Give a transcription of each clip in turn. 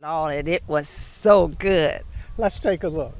Lord, and it was so good. Let's take a look.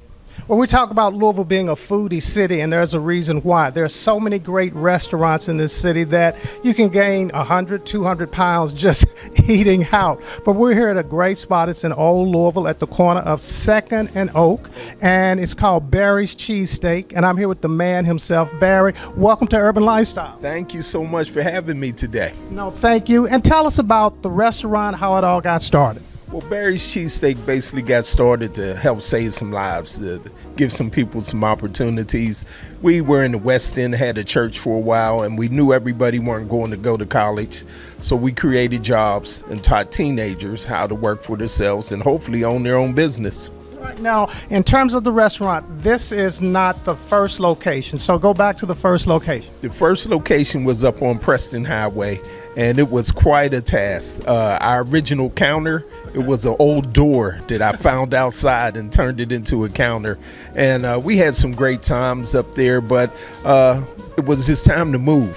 Well, we talk about Louisville being a foodie city, and there's a reason why. There's so many great restaurants in this city that you can gain 100, 200 pounds just eating out. But we're here at a great spot. It's in Old Louisville at the corner of 2nd and Oak, and it's called Barry's Cheesesteak. And I'm here with the man himself, Barry. Welcome to Urban Lifestyle. Thank you so much for having me today. No, thank you. And tell us about the restaurant, how it all got started. Well, Barry's Cheesesteak basically got started to help save some lives, to give some people some opportunities. We were in the West End, had a church for a while, and we knew everybody weren't going to go to college. So we created jobs and taught teenagers how to work for themselves and hopefully own their own business. Right now, in terms of the restaurant, this is not the first location. So go back to the first location. The first location was up on Preston Highway, and it was quite a task. Our original counter, it was an old door that I found outside and turned it into a counter. And we had some great times up there, but it was just time to move.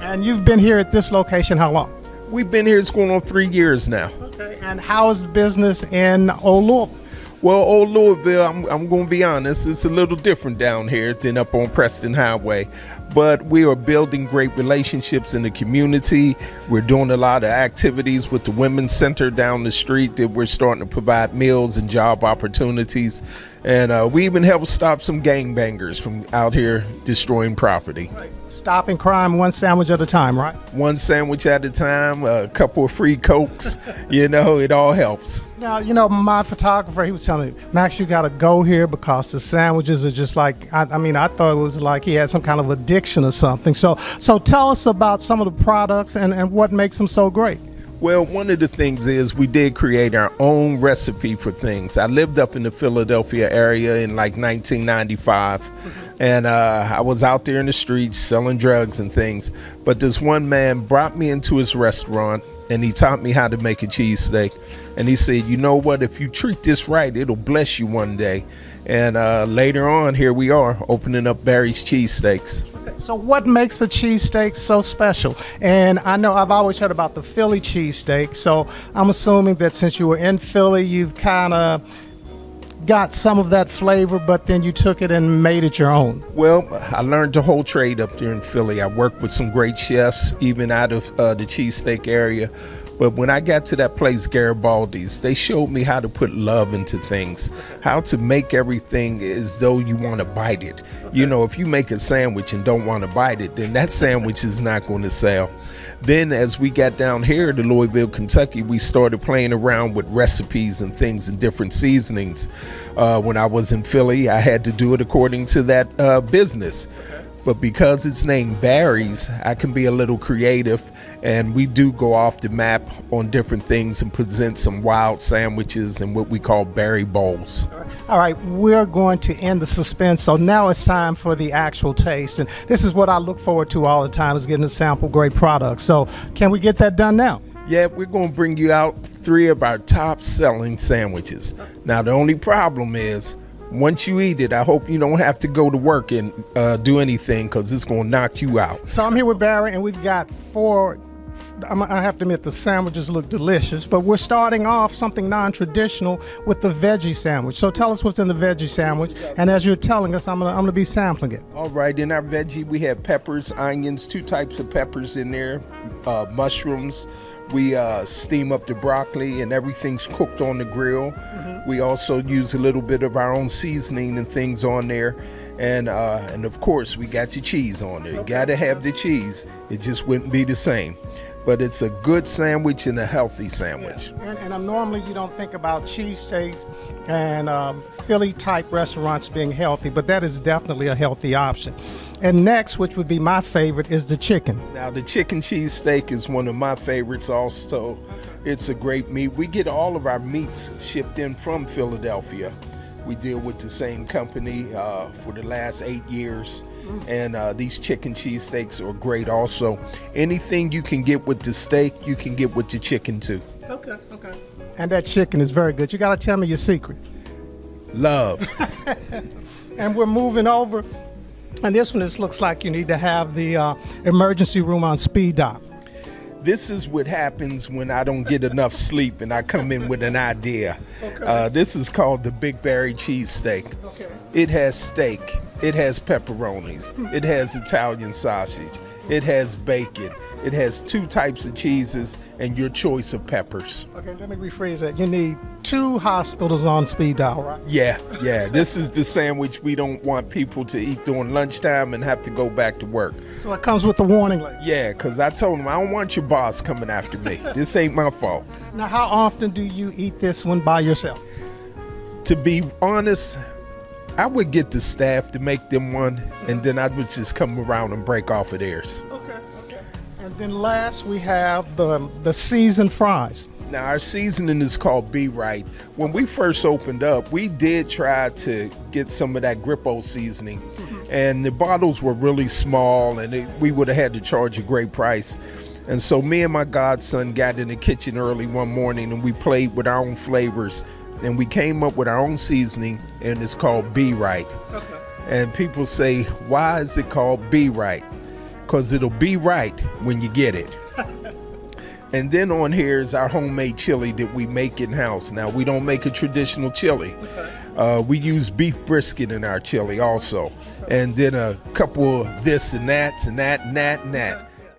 And you've been here at this location how long? We've been here, it's going on 3 years now. Okay. And how is business in Old Louisville? Well, Old Louisville, I'm going to be honest, it's a little different down here than up on Preston Highway. But we are building great relationships in the community. We're doing a lot of activities with the Women's Center down the street that we're starting to provide meals and job opportunities. And we even help stop some gangbangers from out here destroying property. Stopping crime one sandwich at a time, right? One sandwich at a time, a couple of free Cokes, it all helps. Now, my photographer, he was telling me, Max, you got to go here because the sandwiches are just like, I thought it was like he had some kind of addiction or something. So tell us about some of the products and what makes them so great. Well, one of the things is we did create our own recipe for things. I lived up in the Philadelphia area in like 1995, and I was out there in the streets selling drugs and things. But this one man brought me into his restaurant, and he taught me how to make a cheesesteak. And he said, you know what, if you treat this right, it'll bless you one day. And later on, here we are, opening up Barry's Cheesesteaks. So what makes the cheesesteak so special? And I know I've always heard about the Philly cheesesteak, so I'm assuming that since you were in Philly, you've kind of got some of that flavor, but then you took it and made it your own. Well, I learned the whole trade up there in Philly. I worked with some great chefs, even out of the cheesesteak area. But when I got to that place, Garibaldi's, they showed me how to put love into things, how to make everything as though you want to bite it. If you make a sandwich and don't want to bite it, then that sandwich is not going to sell. Then as we got down here to Louisville, Kentucky, we started playing around with recipes and things and different seasonings. When I was in Philly, I had to do it according to that business. But because it's named Barry's, I can be a little creative, and we do go off the map on different things and present some wild sandwiches and what we call Barry bowls. All right, we're going to end the suspense, so now it's time for the actual taste. And this is what I look forward to all the time, is getting to sample great products. So can we get that done now? Yeah, we're going to bring you out 3 of our top selling sandwiches. Now, the only problem is, once you eat it, I hope you don't have to go to work and do anything, because it's going to knock you out. So I'm here with Barry, and we've got 4. I have to admit, the sandwiches look delicious, but we're starting off something non-traditional with the veggie sandwich. So tell us what's in the veggie sandwich, and as you're telling us, I'm gonna be sampling it. All right, in our veggie, we have peppers, onions, 2 types of peppers in there, mushrooms. We steam up the broccoli, and everything's cooked on the grill. We also use a little bit of our own seasoning and things on there. And of course, we got the cheese on there. You gotta have the cheese. It just wouldn't be the same. But it's a good sandwich and a healthy sandwich. Yeah. And normally you don't think about cheesesteaks and Philly type restaurants being healthy, but that is definitely a healthy option. And next, which would be my favorite, is the chicken. Now, the chicken cheesesteak is one of my favorites also. It's a great meat. We get all of our meats shipped in from Philadelphia. We deal with the same company for the last 8 years. And these chicken cheesesteaks are great also. Anything you can get with the steak, you can get with the chicken too. Okay. And that chicken is very good. You got to tell me your secret. Love. And we're moving over. And this one, looks like you need to have the emergency room on speed dial. This is what happens when I don't get enough sleep and I come in with an idea. This is called the Big Berry Cheesesteak. It has steak, it has pepperonis, it has Italian sausage, it has bacon, it has 2 types of cheeses and your choice of peppers. Okay, let me rephrase that. You need 2 hospitals on speed dial, right? Yeah. This is the sandwich we don't want people to eat during lunchtime and have to go back to work. So it comes with the warning label. Yeah, because I told him I don't want your boss coming after me. This ain't my fault. Now, how often do you eat this one by yourself? To be honest, I would get the staff to make them one, and then I would just come around and break off of theirs. Okay. And then last, we have the seasoned fries. Now, our seasoning is called Be Right. When we first opened up, we did try to get some of that Grippo seasoning, and the bottles were really small, and we would have had to charge a great price. And so me and my godson got in the kitchen early one morning, and we played with our own flavors, and we came up with our own seasoning, and it's called Be Right. And people say, why is it called Be Right? Because it'll be right when you get it. And then on here is our homemade chili that we make in-house. Now, we don't make a traditional chili. We use beef brisket in our chili also. And then a couple of this and that and that and that and that.